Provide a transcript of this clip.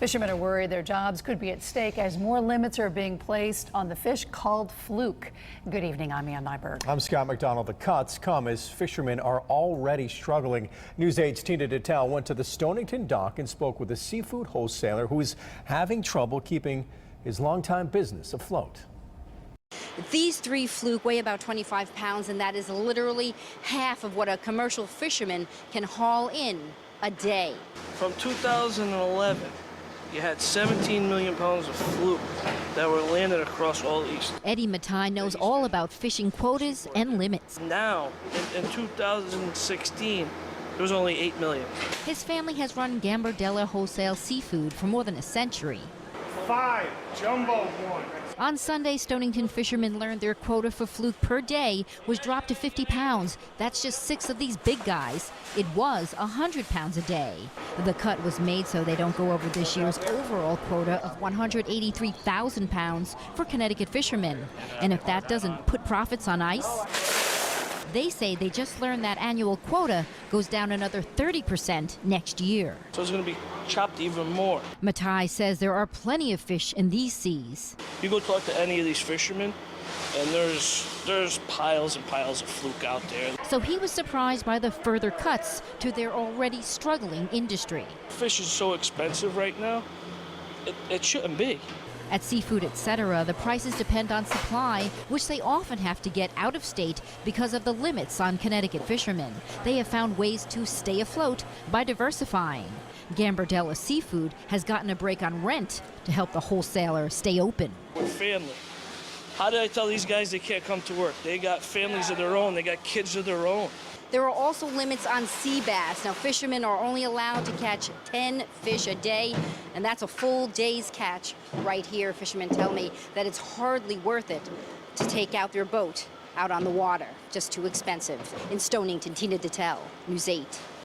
Fishermen are worried their jobs could be at stake as more limits are being placed on the fish called fluke. Good evening, I'm Ann Nyberg. I'm Scott McDonald. The cuts come as fishermen are already struggling. News 8's Tina Detel went to the Stonington dock and spoke with a seafood wholesaler who is having trouble keeping his longtime business afloat. These 3 fluke weigh about 25 pounds, and that is literally half of what a commercial fisherman can haul in a day. From 2011, you had 17 million pounds of fluke that were landed across all east. Eddie Matai knows all about fishing quotas and limits. Now, in 2016, there was only 8 million. His family has run Gambardella Wholesale Seafood for more than a century. 5 jumbo ones. On Sunday, Stonington fishermen learned their quota for fluke per day was dropped to 50 pounds. That's just 6 of these big guys. It was 100 pounds a day. The cut was made so they don't go over this year's overall quota of 183,000 pounds for Connecticut fishermen. And if that doesn't put profits on ice, they say they just learned that annual quota goes down another 30% next year. So it's going to be chopped even more. Matai says there are plenty of fish in these seas. You go talk to any of these fishermen, and there's piles and piles of fluke out there. So he was surprised by the further cuts to their already struggling industry. Fish is so expensive right now, it shouldn't be. At Seafood Etc., the prices depend on supply, which they often have to get out of state because of the limits on Connecticut fishermen. They have found ways to stay afloat by diversifying. Gambardella Seafood has gotten a break on rent to help the wholesaler stay open. We're family. How did I tell these guys they can't come to work? They got families of their own. They got kids of their own. There are also limits on sea bass. Now, fishermen are only allowed to catch 10 fish a day, and that's a full day's catch right here. Fishermen tell me that it's hardly worth it to take out their boat out on the water. Just too expensive. In Stonington, Tina Detel, News 8.